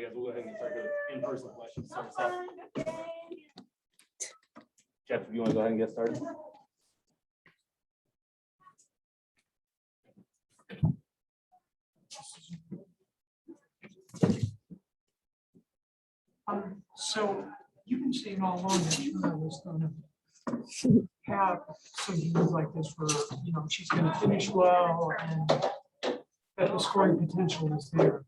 right, guys, we'll go ahead and start the in-person questions. Start us off. Jeff, if you want to go ahead and get started. So you've been saying all along that Turner was going to have some games like this where, you know, she's going to finish well and that the scoring potential is there.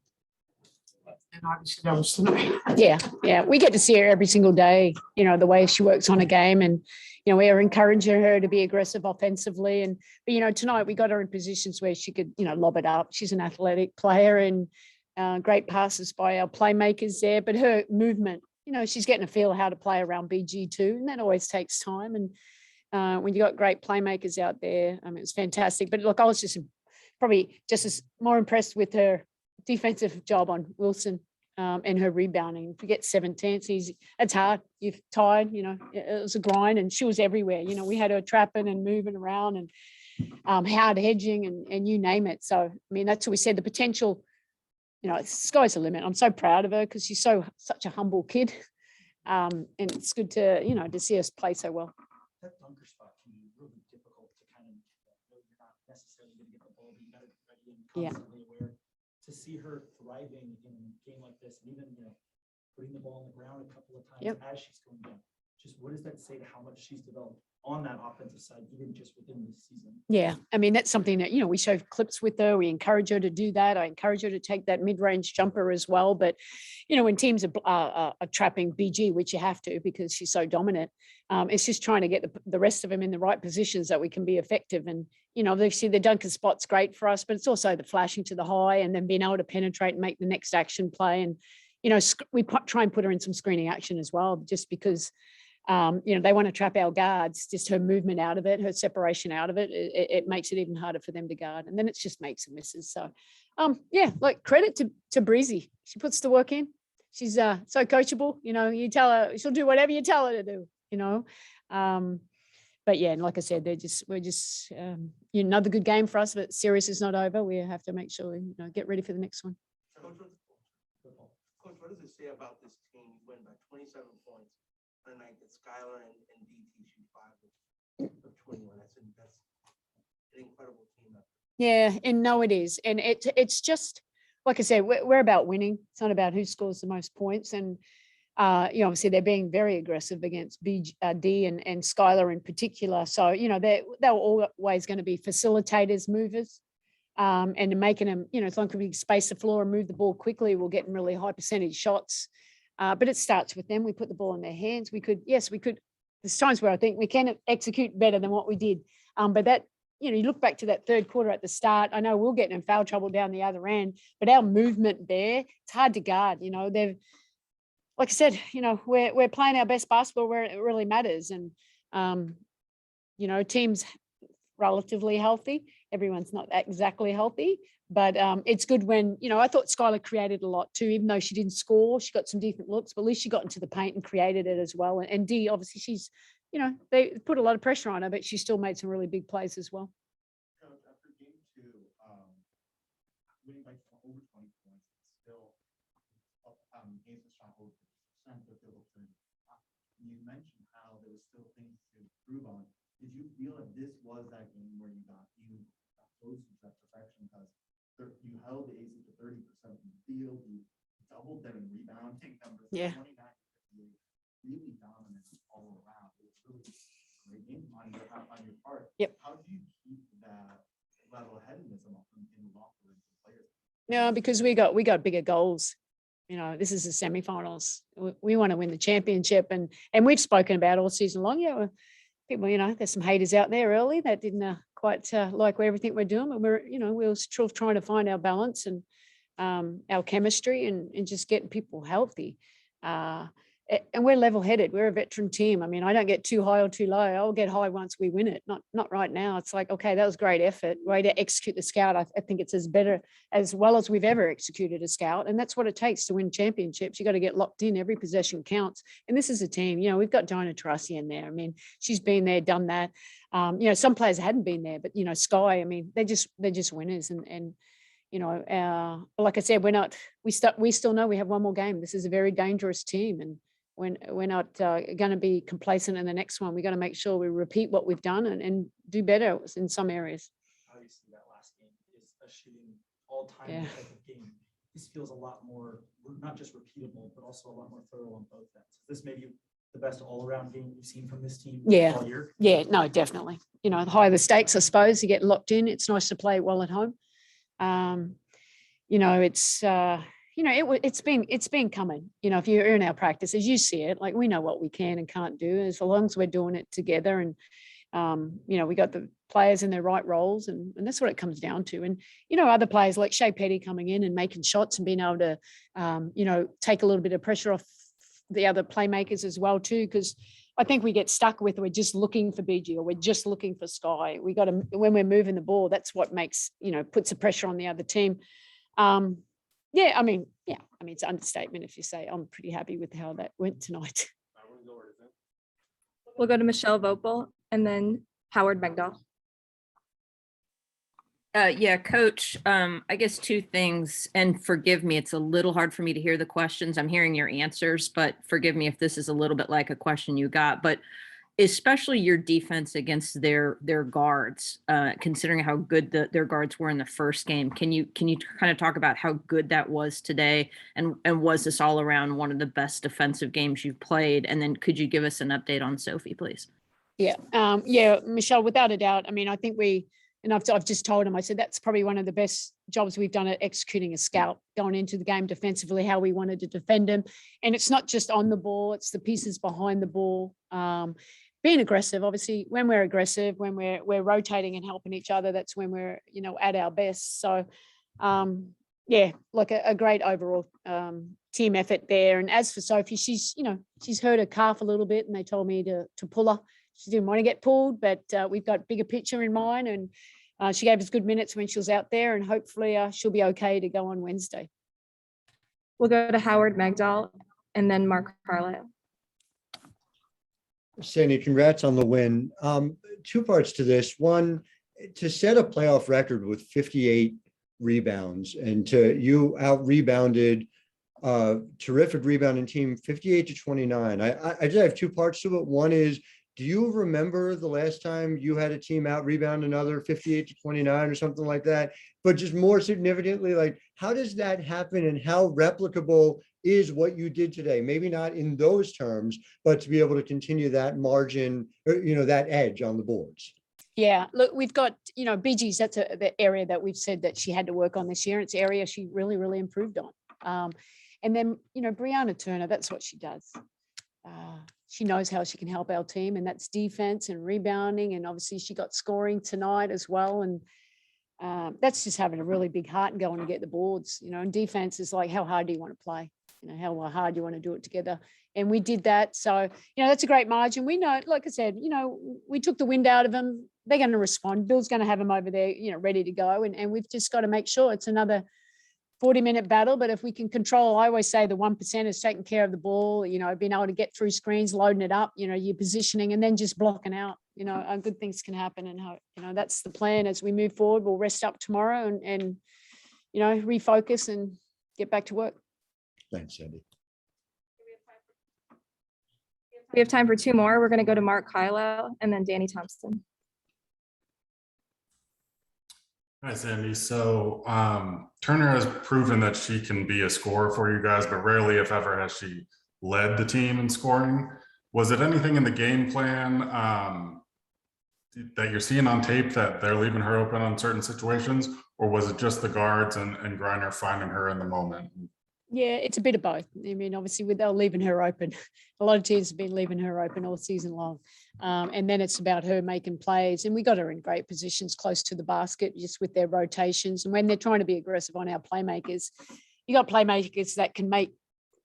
And obviously that was tonight. Yeah. We get to see her every single day, you know, the way she works on a game, and, you know, we are encouraging her to be aggressive offensively. But, you know, tonight we got her in positions where she could, you know, lob it up. She's an athletic player and great passes by our playmakers there, but her movement, you know, she's getting a feel of how to play around BG too. And that always takes time. And when you got great playmakers out there, it was fantastic. But look, I was probably just as more impressed with her defensive job on Wilson and her rebounding. If you get 17, it's easy. It's hard. You're tired, you know, it was a grind and she was everywhere. You know, we had her trapping and moving around and hard hedging and you name it. So, I mean, that's what we said, the potential, you know, sky's the limit. I'm so proud of her because she's such a humble kid. And it's good to, you know, to see us play so well. That dunker spot can be really difficult to kind of, you're not necessarily going to get the ball, but you got to be ready and constantly aware. To see her thriving in a game like this, and even, you know, putting the ball on the ground a couple of times as she's going down, just what does that say to how much she's developed on that offensive side, even just within this season? Yeah, I mean, that's something that, you know, we show clips with her. We encourage her to do that. I encourage her to take that mid-range jumper as well. But, you know, when teams are trapping BG, which you have to because she's so dominant, it's just trying to get the rest of them in the right positions that we can be effective. And, you know, obviously the dunker spot's great for us, but it's also the flashing to the high and then being able to penetrate and make the next action play. And, you know, we try and put her in some screening action as well, just because, you know, they want to trap our guards, just her movement out of it, her separation out of it. It makes it even harder for them to guard. And then it's just makes and misses. So, yeah, like credit to Breezy. She puts the work in. She's so coachable. You know, you tell her, she'll do whatever you tell her to do, you know. But yeah, and like I said, we're just you know, another good game for us, but series is not over. We have to make sure we, you know, get ready for the next one. Coach, what does it say about this team? You win by 27 points on a night that Skylar and DT shoot 5 of 21. That's an incredible team. Yeah, and no, it is. And it's just, like I said, we're about winning. It's not about who scores the most points. And, you know, obviously they're being very aggressive against D and Skylar in particular. So, you know, they're always going to be facilitators, movers, and making them, you know, as long as we space the floor and move the ball quickly, we'll get really high percentage shots. But it starts with them. We put the ball in their hands. We could. There's times where I think we can execute better than what we did. But that, you know, you look back to that third quarter at the start, I know we'll get in foul trouble down the other end, but our movement there, it's hard to guard. You know, they've, like I said, you know, we're playing our best basketball where it really matters. And, you know, team's relatively healthy. Everyone's not exactly healthy, but it's good when, you know, I thought Skylar created a lot too, even though she didn't score, she got some decent looks, but at least she got into the paint and created it as well. And D, obviously she's, you know, they put a lot of pressure on her, but she still made some really big plays as well. Coach, after game 2, winning by over 20 points, still games was shot over 50% of field goal percentage. You mentioned how there were still things to improve on. Did you feel that this was that game where you got close to that perfection? Because you held the AC to 30% from the field, you doubled their rebounding numbers. Yeah. 29 58, really dominant all around. It was really a great game on your part. Yep. How do you keep that level-headedness in the locker room for players? No, because we got bigger goals. You know, this is the semifinals. We want to win the championship, and we've spoken about all season long. Yeah, people, you know, there's some haters out there early that didn't quite like everything we're doing, but we're still trying to find our balance and our chemistry and just getting people healthy. And we're level-headed. We're a veteran team. I mean, I don't get too high or too low. I'll get high once we win it. Not right now. It's like, okay, that was great effort. Way to execute the scout. I think it's as well as we've ever executed a scout. And that's what it takes to win championships. You got to get locked in. Every possession counts. And this is a team. You know, we've got Dinah Taurasi in there. I mean, she's been there, done that. You know, some players hadn't been there, but you know, Sky. I mean, they're just winners. And like I said, we still know we have one more game. This is a very dangerous team, and we're not going to be complacent in the next one. We got to make sure we repeat what we've done and do better in some areas. Obviously, that last game is a shooting all-time Yeah. type of game. This feels a lot more, not just repeatable, but also a lot more thorough on both ends. Is this maybe the best all-around game you've seen from this team Yeah. all year? Yeah, no, definitely. The higher the stakes, I suppose, you get locked in. It's nice to play well at home. It's been coming. If you're in our practices, you see it. Like, we know what we can and can't do, as long as we're doing it together. And we got the players in their right roles, and that's what it comes down to. And other players like Shea Petty coming in and making shots and being able to take a little bit of pressure off the other playmakers as well too, because I think we get stuck with, we're just looking for BG or we're just looking for Sky. We got to, when we're moving the ball, that's what makes, puts the pressure on the other team. It's an understatement if you say I'm pretty happy with how that went tonight. We'll go to Michelle Vopel and then Howard Megdal. Yeah, Coach, I guess two things, and forgive me, it's a little hard for me to hear the questions. I'm hearing your answers, but forgive me if this is a little bit like a question you got, but especially your defense against their guards, considering how good their guards were in the first game. Can you kind of talk about how good that was today, and was this all around one of the best defensive games you've played? And then could you give us an update on Sophie, please? Yeah, Michelle, without a doubt. I mean, I think I've just told him, I said, that's probably one of the best jobs we've done at executing a scout, going into the game defensively, how we wanted to defend him. And it's not just on the ball, it's the pieces behind the ball. Being aggressive, obviously, when we're aggressive, when we're rotating and helping each other, that's when we're, at our best. So, like a great overall team effort there. And as for Sophie, she's hurt her calf a little bit, and they told me to pull her. She didn't want to get pulled, but we've got bigger picture in mind, and she gave us good minutes when she was out there, and hopefully she'll be okay to go on Wednesday. We'll go to Howard Megdal and then Mark Carlisle. Sandy, congrats on the win. Two parts to this. One, to set a playoff record with 58 rebounds, and you out rebounded terrific rebounding team 58-29. I just have two parts to it. One is, do you remember the last time you had a team out rebound another 58-29 or something like that? But just more significantly, like, how does that happen, and how replicable is what you did today? Maybe not in those terms, but to be able to continue that margin, or, that edge on the boards. Yeah, look, we've got, BG's, that's the area that we've said that she had to work on this year. It's an area she really, really improved on. And then, Brianna Turner, that's what she does. She knows how she can help our team, and that's defense and rebounding. And obviously she got scoring tonight as well. And that's just having a really big heart and going to get the boards, and defense is like, how hard do you want to play? How hard you want to do it together. And we did that. So, that's a great margin. We know, like I said, we took the wind out of them. They're going to respond. Bill's going to have them over there, ready to go. And we've just got to make sure it's another 40-minute battle. But if we can control, I always say the 1% is taking care of the ball, being able to get through screens, loading it up, your positioning, and then just blocking out, good things can happen. And that's the plan as we move forward. We'll rest up tomorrow and refocus and get back to work. Thanks, Sandy. We have time for two more. We're going to go to Mark Carlisle and then Danny Thompson. Hi, Sandy. So Turner has proven that she can be a scorer for you guys, but rarely, if ever, has she led the team in scoring. Was it anything in the game plan that you're seeing on tape that they're leaving her open on certain situations, or was it just the guards and Griner finding her in the moment? Yeah, it's a bit of both. I mean, obviously, without leaving her open, a lot of teams have been leaving her open all season long. And then it's about her making plays. And we got her in great positions close to the basket, just with their rotations. And when they're trying to be aggressive on our playmakers, you got playmakers that can make,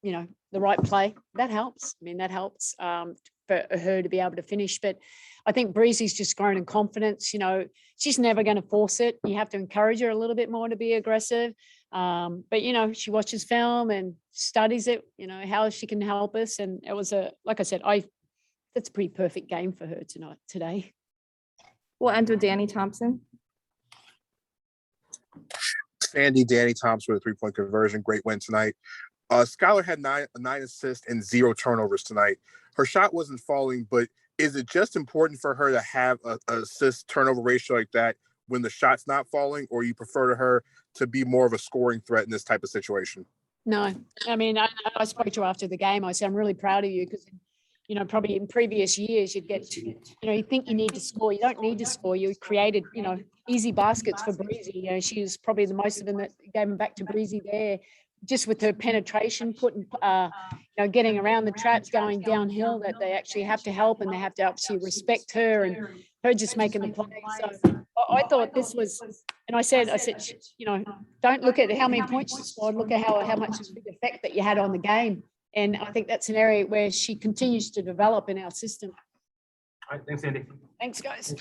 the right play. That helps. I mean, that helps for her to be able to finish. But I think Breezy's just grown in confidence. She's never going to force it. You have to encourage her a little bit more to be aggressive. But she watches film and studies it, how she can help us. And it was like I said, that's a pretty perfect game for her today. We'll end with Danny Thompson. Sandy, Danny Thompson with a 3-point conversion. Great win tonight. Skylar had nine assists and 0 turnovers tonight. Her shot wasn't falling, but is it just important for her to have a assist turnover ratio like that when the shot's not falling, or you prefer to her to be more of a scoring threat in this type of situation? No, I mean, I spoke to her after the game. I said, I'm really proud of you because, you know, probably in previous years you'd get to, you know, you think you need to score. You don't need to score. You created, you know, easy baskets for Breezy. You know, she was probably the most of them that gave them back to Breezy there, just with her penetration, putting, you know, getting around the traps, going downhill, that they actually have to help and they have to obviously respect her and her just making the play. So I thought this was, and I said, you know, don't look at how many points you scored, look at how much of a big effect that you had on the game. And I think that's an area where she continues to develop in our system. All right, thanks, Andy. Thanks, guys.